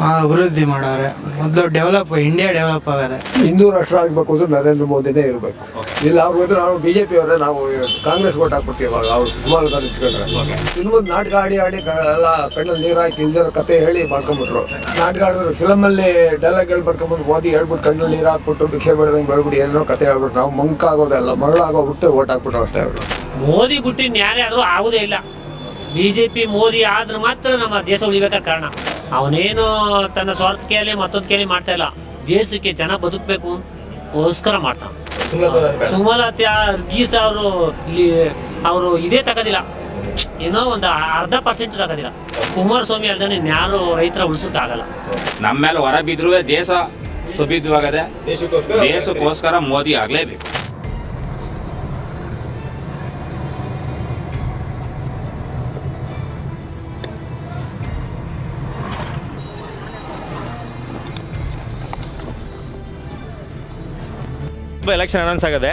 ಅಭಿವೃದ್ಧಿ ಮಾಡವ್ರೆ. ಮೊದಲು ಇಂಡಿಯಾ ಡೆವಲಪ್ ಆಗದೆ. ಹಿಂದೂ ರಾಷ್ಟ್ರ ಆಗಬೇಕು ಅಂದ್ರೆ ನರೇಂದ್ರ ಮೋದಿನೇ ಇರಬೇಕು. ಇಲ್ಲ ಅವ್ರು ಹೋದ್ರೆ ನಾವು ಬಿಜೆಪಿ ಅವರೇ ನಾವು ಕಾಂಗ್ರೆಸ್ ಓಟ್ ಹಾಕ್ಬಿಡ್ತೀವಿ. ಇವಾಗ ಅವ್ರು ಸುಮಾರು ನಿಂತ್ಕೊಂಡ್ರೆ ಇನ್ನು ನಾಟಕ ಆಡಿ ಎಲ್ಲ ಕಣ್ಣಲ್ಲಿ ನೀರು ಹಾಕಿ ಇಲ್ದಿರೋ ಕತೆ ಹೇಳಿ ಮಾಡ್ಕೊಂಡ್ಬಿಟ್ರು. ನಾಟಕ ಆಡಿದ್ರು ಫಿಲಮಲ್ಲಿ ಡೈಲಾಗ್ಗಳು ಬರ್ಕೊಂಡ್ಬಂದು ಮೋದಿ ಹೇಳ್ಬಿಟ್ಟು ಕಣ್ಣಲ್ಲಿ ನೀರು ಹಾಕ್ಬಿಟ್ಟು ಭಿಕ್ಷೆ ಬೆಳೆದಂಗೆ ಬೆಳ್ಬಿಟ್ಟು ಏನೋ ಕತೆ ಹೇಳ್ಬಿಟ್ಟು ನಾವು ಮಂಕಾಗೋದಲ್ಲ ಮರಳಾಗೋಗ್ಬಿಟ್ಟು ಓಟ್ ಹಾಕ್ಬಿಟ್ಟು ಅಷ್ಟೇ. ಅವರು ಮೋದಿ ಬಿಟ್ಟು ಯಾರೇ ಆದ್ರೂ ಆಗುದೇ ಇಲ್ಲ. ಬಿಜೆಪಿ ಮೋದಿ ಆದ್ರೆ ಮಾತ್ರ ನಮ್ಮ ದೇಶ ಉಳಿಬೇಕಾದ ಕಾರಣ. ಅವನೇನು ತನ್ನ ಸ್ವಾರ್ಥಕ್ಕೆ ಮತ್ತೊಂದು ಕೇಳಿ ಮಾಡ್ತಾ ಇಲ್ಲ. ದೇಶಕ್ಕೆ ಜನ ಬದುಕಬೇಕು ಗೋಸ್ಕರ ಮಾಡ್ತಾನೆ. ಸುಮಲತಾ ಅರ್ಗೀಸ್ ಅವರು ಇದೇ ತಗೋದಿಲ್ಲ, ಏನೋ ಒಂದು 0.5% ತಗೋದಿಲ್ಲ. ಕುಮಾರಸ್ವಾಮಿ ಅಲ್ದಾನೆ ಯಾರು ರೈತರ ಉಳಿಸೋಕೆ ಆಗಲ್ಲ. ನಮ್ಮ ಮೇಲೆ ಹೊರ ಬಿದ್ರು ದೇಶ ಸುಭಿದ್ವಾಗದೆ. ದೇಶಕ್ಕೋಸ್ಕರ ಮೋದಿ ಆಗ್ಲೇಬೇಕು. ಎಲೆಕ್ಷನ್ ಅನೌನ್ಸ್ ಆಗದೆ.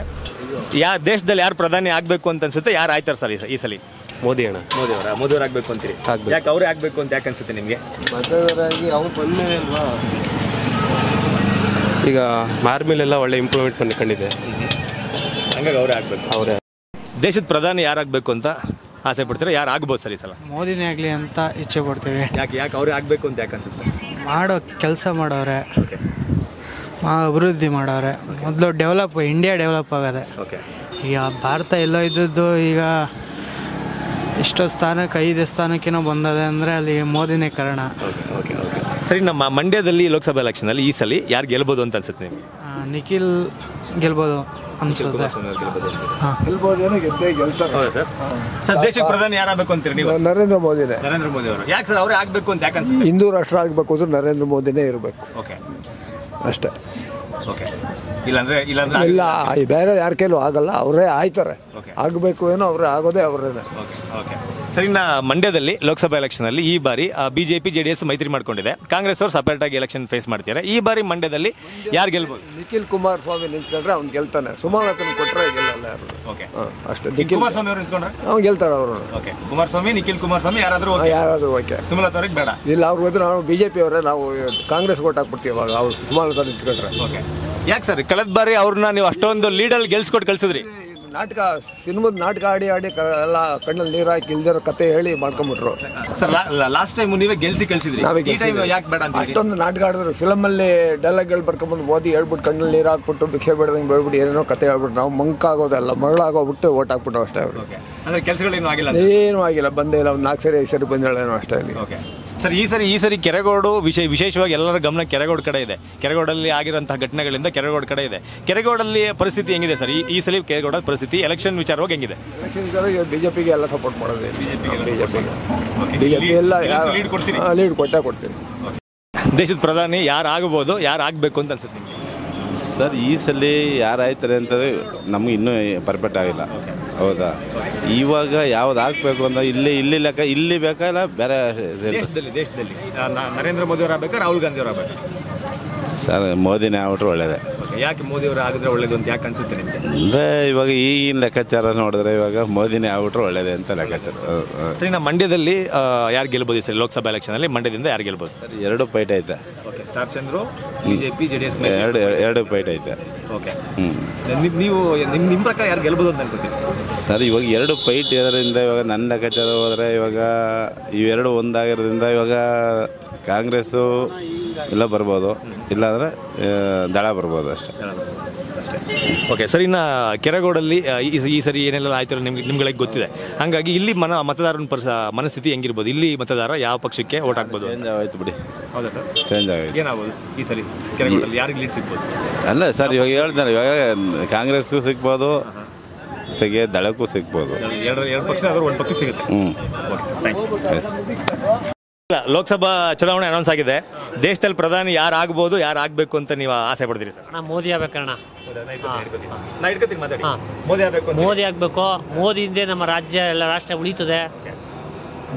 ದೇಶದಲ್ಲಿ ಯಾರು ಪ್ರಧಾನಿ ಆಗಬೇಕು ಅಂತ ಅನ್ಸುತ್ತೆ? ಯಾರು ಆಯ್ತಾರೆ ಸರ್ ಈ ಸಲ? ಮೋದಿ ಅಣ್ಣ. ಮೋದಿಯವ್ರು ಆಗಬೇಕು ಅಂತೀರಿ? ಯಾಕೆ ಅವ್ರೇ ಆಗಬೇಕು ಅಂತ ಯಾಕೆ ಅನ್ಸುತ್ತೆ ನಿಮಗೆ? ಮತದಾರರಾಗಿ ಅವ್ರು ಬಂದ್ಮೇಲೆ ಅಲ್ವಾ, ಈಗ ಆರ್ಮಿಲೆಲ್ಲ ಒಳ್ಳೆ ಇಂಪ್ರೂವ್ಮೆಂಟ್ ಕಂಡಿದೆ. ಹಂಗಾಗಿ ಅವರೇ ಆಗಬೇಕು. ಅವರೇ ದೇಶದ ಪ್ರಧಾನಿ ಯಾರಾಗಬೇಕು ಅಂತ ಆಸೆ ಪಡ್ತೀರಾ? ಯಾರು ಆಗ್ಬೋದು ಸರ್ ಈ ಸಲ? ಮೋದಿನೇ ಆಗಲಿ ಅಂತ ಇಚ್ಛೆ ಪಡ್ತೀವಿ. ಯಾಕೆ ಅವ್ರೇ ಆಗಬೇಕು ಅಂತ ಯಾಕೆ ಅನ್ಸುತ್ತೆ? ಮಾಡೋ ಕೆಲಸ ಮಾಡವ್ರೆ, ಅಭಿವೃದ್ಧಿ ಮಾಡವ್ರೆ. ಮೊದಲು ಇಂಡಿಯಾ ಡೆವಲಪ್ ಆಗದೆ. ಈಗ ಭಾರತ ಎಲ್ಲೋ ಇದ್ದದ್ದು ಈಗ ಎಷ್ಟೋ ಸ್ಥಾನಕ್ಕೆ 5 ಸ್ಥಾನಕ್ಕೇನೋ ಬಂದದೆ ಅಂದರೆ ಅಲ್ಲಿ ಮೋದಿನೇ ಕಾರಣ. ಸರಿ, ನಮ್ಮ ಮಂಡ್ಯದಲ್ಲಿ ಲೋಕಸಭಾ ಎಲೆಕ್ಷನಲ್ಲಿ ಈ ಸಲ ಯಾರು ಗೆಲ್ಬೋದು ಅಂತ ಅನ್ಸುತ್ತೆ ನಿಮಗೆ? ನಿಖಿಲ್ ಗೆಲ್ಬೋದು ಅನ್ಸುತ್ತೆ. ಗೆಲ್ಬೋದೇನೋ ಗೆದ್ದೇ ಗೆಲ್ತಾರೆ. ಸರ್, ದೇಶಕ್ಕೆ ಪ್ರಧಾನಿ ಯಾರಾಗಬೇಕು ಅಂತೀರಿ ನೀವು? ನರೇಂದ್ರ ಮೋದಿನೇ. ನರೇಂದ್ರ ಮೋದಿ ಅವರು. ಯಾಕೆ ಸರ್ ಅವರೇ ಆಗಬೇಕು ಅಂತ ಯಾಕೆ ಅನ್ಸುತ್ತೆ? ಹಿಂದೂ ರಾಷ್ಟ್ರ ಆಗಬೇಕು ಅಂದ್ರೆ ನರೇಂದ್ರ ಮೋದಿನೇ ಇರಬೇಕು ಅಷ್ಟೇ. ಇಲ್ಲ ಬೇರೆ ಯಾರ ಕೈಲೂ ಆಗಲ್ಲ, ಅವರೇ ಆಯ್ತಾರೆ. ಆಗಬೇಕು ಏನೋ ಅವರೇ ಆಗೋದೇ ಅವರೇನೆ. ಸರಿ, ಮಂಡ್ಯದಲ್ಲಿ ಲೋಕಸಭಾ ಎಲೆಕ್ಷನ್ ಅಲ್ಲಿ ಈ ಬಾರಿ ಬಿಜೆಪಿ JDS ಮೈತ್ರಿ ಮಾಡ್ಕೊಂಡಿದೆ. ಕಾಂಗ್ರೆಸ್ ಅವರು ಸಪರೇಟ್ ಆಗಿ ಎಲೆಕ್ಷನ್ ಫೇಸ್ ಮಾಡ್ತಾರೆ. ಈ ಬಾರಿ ಮಂಡ್ಯದಲ್ಲಿ ಯಾರು ಗೆಲ್ಬಹುದು? ನಿಖಿಲ್ ಕುಮಾರಸ್ವಾಮಿ ನಿಂತ್ಕೊಂಡ್ರೆ ಅವ್ನು ಗೆಲ್ತಾನೆ. ಸುಮಲತಾ ಕೊಟ್ಟರೆ ಗೆಲ್ಲಲ್ಲ ಯಾರು. ಅಷ್ಟೇ. ಕುಮಾರಸ್ವಾಮಿ ಅವರು ನಿಂತ್ಕೊಂಡ್ರೆ ಅವ್ನು ಗೆಲ್ತಾರೆ. ಅವರು ನಿಖಿಲ್ ಕುಮಾರಸ್ವಾಮಿ ಯಾರಾದ್ರೂ ಓಕೆ. ಸುಮಲತಾ ಅವ್ರಿಗೆ ಬೇಡ. ಇಲ್ಲ ಅವ್ರು ಹೋದ್ರೆ ನಾವು ಬಿಜೆಪಿ ಅವರೇ ನಾವು ಕಾಂಗ್ರೆಸ್ ಓಟ್ ಹಾಕ್ಬಿಡ್ತೀವಿ. ಇವಾಗ ಅವ್ರು ಸುಮಲತಾ ನಿಂತ್ಕೊಂಡ್ರೆ. ಯಾಕೆ ಸರ್ ಕಳೆದ ಬಾರಿ ಅವ್ರನ್ನ ನೀವು ಅಷ್ಟೊಂದು ಲೀಡಲ್ಲಿ ಗೆಲ್ಸ್ಕೊಟ್ಟು ಕಳ್ಸಿದ್ರಿ? ಸಿನಿಮಾದ ನಾಟಕ ಆಡಿ ಎಲ್ಲ ಕಣ್ಣಲ್ಲಿ ನೀರು ಹಾಕಿ ಇಲ್ದಿರೋ ಕತೆ ಹೇಳಿ ಮಾಡ್ಕೊಂಡ್ಬಿಟ್ರು. ಸರ್, ಲಾಸ್ಟ್ ಟೈಮ್ ನೀವೇ ಗೆಲ್ಸಿ ಕಳ್ಸಿದ್ರಿ. ಯಾಕೆ ಬೇಡ? ಅಷ್ಟೊಂದು ನಾಟಕ ಆಡಿದ್ರು. ಫಿಲಮಲ್ಲಿ ಡೈಲಾಗ್ಗಳು ಬರ್ಕೊಂಡ್ಬಂದು ಮೋದಿ ಹೇಳ್ಬಿಟ್ಟು ಕಣ್ಣಲ್ಲಿ ನೀರು ಹಾಕ್ಬಿಟ್ಟು ಭಿಕ್ಷೆ ಬೆಳೆದಂಗೆ ಬೆಳ್ಬಿಟ್ಟು ಏನೇನೋ ಕತೆ ಹೇಳ್ಬಿಟ್ಟು ನಾವು ಮಂಕಾಗೋದಲ್ಲ ಮರಳಾಗೋಗ್ಬಿಟ್ಟು ಓಟ್ ಹಾಕ್ಬಿಟ್ಟು ಅಷ್ಟೇ. ಅವರು ಕೆಲಸಗಳೇನು ಆಗಿಲ್ಲ? ಏನೂ ಆಗಿಲ್ಲ, ಬಂದೇ ಇಲ್ಲ. ಒಂದು 4 ಸರಿ 5 ಸರಿ ಬಂದೇಳೇನೋ ಅಷ್ಟೇ. ಸರ್, ಈ ಸರಿ ಕೆರೆಗೋಡು ವಿಶೇಷವಾಗಿ ಎಲ್ಲರ ಗಮನ ಕೆರೆಗೋಡು ಕಡೆ ಇದೆ. ಕೆರೆಗೋಡಲ್ಲಿ ಆಗಿರುವಂತಹ ಘಟನೆಗಳಿಂದ ಕೆರೆಗೋಡು ಕಡೆ ಇದೆ. ಕೆರೆಗೋಡಲ್ಲಿ ಪರಿಸ್ಥಿತಿ ಹೆಂಗಿದೆ ಸರ್ ಈ ಸಲ? ಕೆರೆಗೋಡ ಪರಿಸ್ಥಿತಿ ಎಲೆಕ್ಷನ್ ವಿಚಾರವಾಗಿ ಹೆಂಗಿದೆ? ಎಲೆಕ್ಷನ್ ವಿಚಾರ ಬಿಜೆಪಿಗೆ ಎಲ್ಲ ಸಪೋರ್ಟ್ ಮಾಡೋದು. ಬಿಜೆಪಿ ಎಲ್ಲ ಲೀಡ್ ಕೊಡ್ತೀವಿ. ದೇಶದ ಪ್ರಧಾನಿ ಯಾರು ಆಗಬಹುದು, ಯಾರು ಆಗಬೇಕು ಅಂತ ಅನ್ಸುತ್ತೆ ನಿಮಗೆ? ಸರ್, ಈ ಸಲ ಯಾರಾಯ್ತಾರೆ ಅಂತಂದರೆ ನಮ್ಗೆ ಇನ್ನೂ ಪರ್ಫೆಕ್ಟ್ ಆಗಿಲ್ಲ. ಹೌದಾ? ಇವಾಗ ಯಾವ್ದು ಹಾಕ್ಬೇಕು ಅಂತ ಇಲ್ಲಿ ಲೆಕ್ಕ ಇಲ್ಲಿ ಬೇಕಾ ಇಲ್ಲ ಬೇರೆ ದೇಶದಲ್ಲಿ ನರೇಂದ್ರ ಮೋದಿ ಅವರು ಆಗ್ಬೇಕಾ ರಾಹುಲ್ ಗಾಂಧಿ ಅವರು ಆಗ್ಬೇಕಾ? ಸರ್, ಮೋದಿನೇ ಆಗ್ಬಿಟ್ರೆ ಒಳ್ಳೇದೇ. ಯಾಕೆ ಮೋದಿ ಅವರು ಆಗಿದ್ರೆ ಒಳ್ಳೇದು ಅಂತ ಯಾಕೆ ಅನ್ಸುತ್ತೆ ನಿಮಗೆ? ಅಂದರೆ ಇವಾಗ ಈಗಿನ ಲೆಕ್ಕಾಚಾರ ನೋಡಿದ್ರೆ ಇವಾಗ ಮೋದಿನೇ ಆಗ್ಬಿಟ್ರೆ ಒಳ್ಳೇದೇ ಅಂತ ಲೆಕ್ಕಾಚಾರ. ಸರಿ, ನಮ್ಮ ಮಂಡ್ಯದಲ್ಲಿ ಯಾರು ಗೆಲ್ಬೋದು ಸರ್ ಲೋಕಸಭಾ ಎಲೆಕ್ಷನಲ್ಲಿ? ಮಂಡ್ಯದಿಂದ ಯಾರು ಗೆಲ್ಬೋದು? ಸರ್, 2 ಫೈಟ್ ಐತೆ. ಸ್ಟಾರ್ ಚಂದ್ರು ಬಿಜೆಪಿ JDS ಎರಡು ಫೈಟ್ ಐತೆ. ನೀವು ನಿಮ್ಮ ಪ್ರಕಾರ ಯಾರು ಗೆಲ್ಬೋದು ಅಂತ ಅನ್ಕೋತೀವಿ? ಸರ್, ಇವಾಗ 2 ಫೈಟ್ ಇರೋದ್ರಿಂದ ಇವಾಗ ನನ್ನ ಲೆಕ್ಕಾಚಾರ ಹೋದರೆ ಇವಾಗ ಇವೆರಡು ಒಂದಾಗಿರೋದ್ರಿಂದ ಇವಾಗ ಕಾಂಗ್ರೆಸ್ಸು ಎಲ್ಲ ಬರ್ಬೋದು, ಇಲ್ಲಾಂದರೆ ದಳ ಬರ್ಬೋದು ಅಷ್ಟೇ. ಓಕೆ ಸರ್, ಇನ್ನು ಕೆರೆಗೋಡಲ್ಲಿ ಈ ಸರಿ ಏನೆಲ್ಲ ಆಯ್ತು ನಿಮ್ಗಳಿಗೆ ಗೊತ್ತಿದೆ. ಹಾಗಾಗಿ ಇಲ್ಲಿ ಮತದಾರನ ಮನಸ್ಥಿತಿ ಹೆಂಗಿರ್ಬೋದು? ಇಲ್ಲಿ ಮತದಾರ ಯಾವ ಪಕ್ಷಕ್ಕೆ ಓಟ್ ಹಾಕ್ಬೋದು? ಚೇಂಜ್ ಆಗೋಯ್ತು ಬಿಡಿ. ಹೌದಾ ಸರ್? ಚೇಂಜ್ ಆಗೋಯ್ತು. ಏನಾಗ್ಬೋದು ಈ ಸರಿ ಕೆರೆಗೋಡಲ್ಲಿ? ಯಾರಿಗೆ ಲೀಡ್ ಸಿಗ್ಬೋದು? ಅಲ್ಲ ಸರ್, ಇವಾಗ ಹೇಳ್ತಾರೆ ಇವಾಗ ಕಾಂಗ್ರೆಸ್ಗೂ ಸಿಗ್ಬೋದು, ಜೊತೆಗೆ ದಳಕ್ಕೂ ಸಿಗ್ಬೋದು. ಎರಡು ಪಕ್ಷ ಆದರೂ ಒಂದು ಪಕ್ಷಕ್ಕೆ ಸಿಗುತ್ತೆ. Okay sir, thank you. Lok Sabha ಚುನಾವಣೆ ಅನೌನ್ಸ್ ಆಗಿದೆ. ದೇಶದಲ್ಲಿ ಪ್ರಧಾನಿ ಯಾರು ಆಗ್ಬೋದು, ಯಾರು ಆಗಬೇಕು ಅಂತ ನೀವು ಆಸೆ ಪಡ್ತೀರಿ ಸರ್? ಮೋದಿ ಆಗ್ಬೇಕಣ್ಣ. ಮೋದಿ ಆಗಬೇಕು. ಮೋದಿಯಿಂದ ನಮ್ಮ ರಾಷ್ಟ್ರ ಉಳಿತದೆ.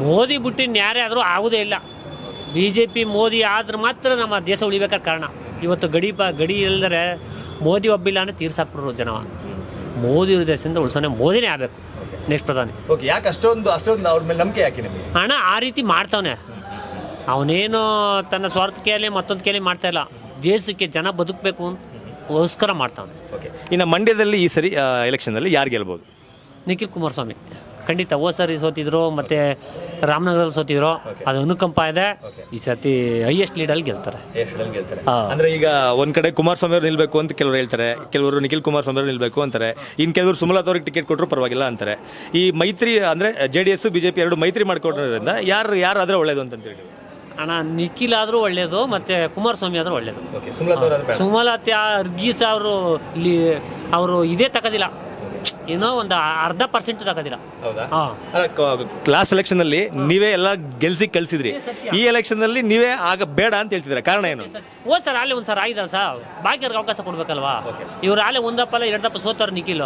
ಮೋದಿ ಬಿಟ್ಟು ಯಾರೇ ಆದರೂ ಆಗುದೇ ಇಲ್ಲ. ಬಿಜೆಪಿ ಮೋದಿ ಆದ್ರೆ ಮಾತ್ರ ನಮ್ಮ ದೇಶ ಉಳಿಬೇಕಾದ ಕಾರಣ. ಇವತ್ತು ಗಡಿ ಇಲ್ಲದರೆ ಮೋದಿ ಒಬ್ಬಿಲ್ಲ ಅಂದರೆ ತೀರ್ಸಾಕ್ಬಿಟ್ರು ಜನ. ಮೋದಿ ದೇಶದಿಂದ ಉಳಿಸೋನೆ ಮೋದಿನೇ ಆಗಬೇಕು ನೆಕ್ಸ್ಟ್ ಪ್ರಧಾನಿ. ಯಾಕೆ ಅಷ್ಟೊಂದು ಅವ್ರ ಮೇಲೆ ನಂಬಿಕೆ ಯಾಕೆ ನಿಮಗೆ? ಅಣ್ಣ ಆ ರೀತಿ ಮಾಡ್ತಾವನೆ. ಅವನೇನು ತನ್ನ ಸ್ವಾರ್ಥಕ್ಕೆಯಲ್ಲಿ ಮತ್ತೊಂದು ಕೇಳಿ ಮಾಡ್ತಾ ಇಲ್ಲ, ದೇಶಕ್ಕೆ ಜನ ಬದುಕಬೇಕು ಗೋಸ್ಕರ ಮಾಡ್ತಾವನೆ. ಓಕೆ, ಇನ್ನು ಮಂಡ್ಯದಲ್ಲಿ ಈ ಸರಿ ಎಲೆಕ್ಷನ್ನಲ್ಲಿ ಯಾರು ಗೆಲ್ಬೋದು? ನಿಖಿಲ್ ಕುಮಾರಸ್ವಾಮಿ ಖಂಡಿತ. ಸರಿ ಸೋತಿದ್ರು, ಮತ್ತೆ ರಾಮನಗರದಲ್ಲಿ ಸೋತಿದ್ರು, ಅದು ಅನುಕಂಪ ಇದೆ. ಈ ಸತಿ ಹೈಯೆಸ್ಟ್ ಲೀಡಲ್ಲಿ ಗೆಲ್ತಾರೆ. ಅಂದ್ರೆ ಈಗ ಒಂದ್ ಕಡೆ ಕುಮಾರಸ್ವಾಮಿ ಅವ್ರು ನಿಲ್ಬೇಕು ಅಂತ ಕೆಲವರು ಹೇಳ್ತಾರೆ, ಕೆಲವರು ನಿಖಿಲ್ ಕುಮಾರಸ್ವಾಮಿ ಅವ್ರು ನಿಲ್ಬೇಕು ಅಂತಾರೆ, ಇನ್ನು ಕೆಲವರು ಸುಮಲತಾ ಅವ್ರಿಗೆ ಟಿಕೆಟ್ ಕೊಟ್ಟರು ಪರವಾಗಿಲ್ಲ ಅಂತಾರೆ. ಈ ಮೈತ್ರಿ ಅಂದ್ರೆ JDS BJP ಎರಡು ಮೈತ್ರಿ ಮಾಡ್ಕೊಡೋದ್ರಿಂದ ಯಾರು ಆದ್ರೆ ಒಳ್ಳೇದು ಅಂತಂತೇಳಿ? ಅಣ್ಣ, ನಿಖಿಲ್ ಆದರೂ ಒಳ್ಳೇದು, ಮತ್ತೆ ಕುಮಾರಸ್ವಾಮಿ ಆದರೂ ಒಳ್ಳೇದು. ಸುಮಲತಾ ಅರ್ಗೀಸ್ ಅವರು ಇದೇ ತಗೋದಿಲ್ಲ, ಏನೋ ಒಂದು 0.5% ತಗೋದಿಲ್ಲ. ಲಾಸ್ಟ್ ಎಲೆಕ್ಷನ್ ಅಲ್ಲಿ ನೀವೇ ಎಲ್ಲ ಗೆಲ್ಸಿ ಕಳ್ಸಿದ್ರಿ, ಈ ಎಲೆಕ್ಷನ್ ಅಲ್ಲಿ ನೀವೇ ಆಗ ಬೇಡ ಅಂತ ಹೇಳ್ತಿದ್ರೆ ಕಾರಣ ಏನು? ಸರ್ ಅಲ್ಲೇ ಒಂದ್ಸಲ ಆಗಿದ ಸರ್, ಬಾಕಿಯವ್ರಿಗೆ ಅವಕಾಶ ಕೊಡ್ಬೇಕಲ್ವಾ? ಇವ್ರು ಅಲ್ಲೇ 1 ದಪ್ಪ 2 ದಪ್ಪ ಸೋತಾರ ನಿಖಿಲ್.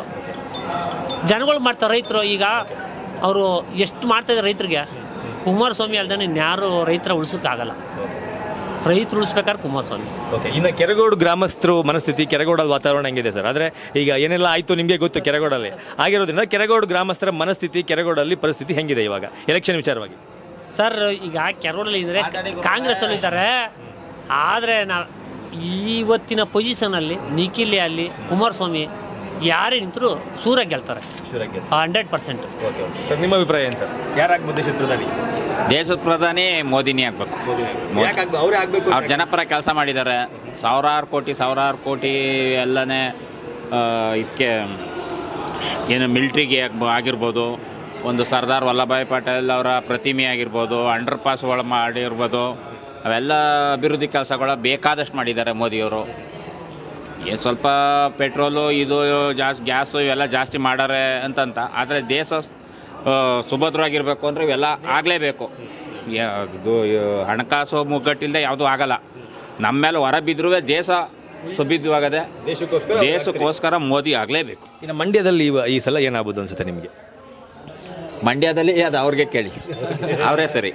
ಜನಗಳು ಮಾಡ್ತಾರೆ ರೈತರು. ಈಗ ಅವರು ಎಷ್ಟು ಮಾಡ್ತಾ ಇದ್ದಾರೆ ರೈತರಿಗೆ. ಕುಮಾರಸ್ವಾಮಿ ಅಲ್ದೇ ಇನ್ಯಾರು ರೈತರ ಉಳಿಸೋಕ್ಕಾಗಲ್ಲ. ರೈತರು ಉಳಿಸ್ಬೇಕಾದ್ರೆ ಕುಮಾರಸ್ವಾಮಿ. ಓಕೆ, ಇನ್ನು ಕೆರಗೋಡು ಗ್ರಾಮಸ್ಥರು ಮನಸ್ಥಿತಿ, ಕೆರಗೋಡಲ್ಲಿ ವಾತಾವರಣ ಹೆಂಗಿದೆ ಸರ್? ಆದರೆ ಈಗ ಏನೆಲ್ಲ ಆಯಿತು ನಿಮಗೆ ಗೊತ್ತು ಕೆರಗೋಡಲ್ಲಿ ಆಗಿರೋದ್ರಿಂದ, ಕೆರಗೋಡು ಗ್ರಾಮಸ್ಥರ ಮನಸ್ಥಿತಿ, ಕೆರಗೋಡಲ್ಲಿ ಪರಿಸ್ಥಿತಿ ಹೆಂಗಿದೆ ಇವಾಗ ಎಲೆಕ್ಷನ್ ವಿಚಾರವಾಗಿ? ಸರ್ ಈಗ ಕೆರಗೋಡಲ್ಲಿ ಇದ್ರೆ ಕಾಂಗ್ರೆಸ್ಸಲ್ಲಿ ಇದ್ದಾರೆ, ಆದರೆ ಇವತ್ತಿನ ಪೊಸಿಷನಲ್ಲಿ ನಿಖಿಲ್ ಅಲ್ಲಿ ಕುಮಾರಸ್ವಾಮಿ ಯಾರೇ ನಿಂತರೂ ಸೂರ ಗೆಲ್ತಾರೆ 100%. ಸರ್ ನಿಮ್ಮ ಅಭಿಪ್ರಾಯ ಏನು ಸರ್? ಯಾರಾಗ್ಬೋದು ದೇಶದ ಪ್ರಧಾನಿ? ದೇಶದ ಪ್ರಧಾನಿ ಮೋದಿನೇ ಆಗಬೇಕು. ಅವರೇ ಆಗಬೇಕು. ಅವ್ರು ಜನಪರ ಕೆಲಸ ಮಾಡಿದ್ದಾರೆ. ಸಾವಿರಾರು ಕೋಟಿ ಎಲ್ಲನೇ ಇದಕ್ಕೆ ಏನು ಮಿಲ್ಟ್ರಿಗೆ ಆಗಿರ್ಬೋದು, ಒಂದು ಸರ್ದಾರ್ ವಲ್ಲಭಾಯ್ ಪಟೇಲ್ ಅವರ ಪ್ರತಿಮೆ ಆಗಿರ್ಬೋದು, ಅಂಡರ್ ಪಾಸ್ಗಳು ಮಾಡಿರ್ಬೋದು, ಅವೆಲ್ಲ ಅಭಿವೃದ್ಧಿ ಕೆಲಸಗಳ ಬೇಕಾದಷ್ಟು ಮಾಡಿದ್ದಾರೆ ಮೋದಿಯವರು. ಸ್ವಲ್ಪ ಪೆಟ್ರೋಲು ಇದು ಗ್ಯಾಸು ಇವೆಲ್ಲ ಜಾಸ್ತಿ ಮಾಡಾರೆ ಅಂತಂತ, ಆದರೆ ದೇಶ ಸುಭದ್ರವಾಗಿರಬೇಕು ಅಂದರೆ ಇವೆಲ್ಲ ಆಗಲೇಬೇಕು. ಇದು ಹಣಕಾಸು ಮುಗ್ಗಟ್ಟಿಲ್ಲದೆ ಯಾವುದೂ ಆಗಲ್ಲ. ನಮ್ಮ ಮೇಲೆ ಹೊರ ಬಿದ್ದರೂ ದೇಶ ಸುಭಿದ್ರವಾಗದೆ, ದೇಶಕ್ಕೋಸ್ಕರ ಮೋದಿ ಆಗಲೇಬೇಕು. ಇನ್ನು ಮಂಡ್ಯದಲ್ಲಿ ಈ ಸಲ ಏನಾಗ್ಬೋದು ಅನ್ಸುತ್ತೆ ನಿಮಗೆ? ಮಂಡ್ಯದಲ್ಲಿ ಅದು ಅವ್ರಿಗೆ ಕೇಳಿ, ಅವರೇ ಸರಿ,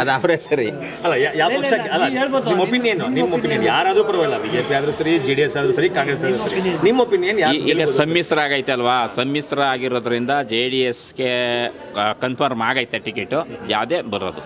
ಅದು ಅವರೇ ಸರಿ. ಅಲ್ಲ, ಯಾವ ಪಕ್ಷ ಅಲ್ಲ, ನಿಮ್ಮ ಒಪಿನಿಯನ್ ಯಾರಾದರೂ ಪರವಾಗಿಲ್ಲ, BJP ಆದರೂ ಸರಿ, JDS ಆದರೂ ಸರಿ, ಕಾಂಗ್ರೆಸ್ ಆದರೂ ಸರಿ, ನಿಮ್ಮ ಒಪಿನಿಯನ್? ಈಗ ಸಮ್ಮಿಶ್ರ ಆಗೈತೆ ಅಲ್ವಾ, ಸಮ್ಮಿಶ್ರ ಆಗಿರೋದ್ರಿಂದ JDSಗೆ ಕನ್ಫರ್ಮ್ ಆಗೈತೆ ಟಿಕೆಟು, ಯಾವುದೇ ಬರೋದು.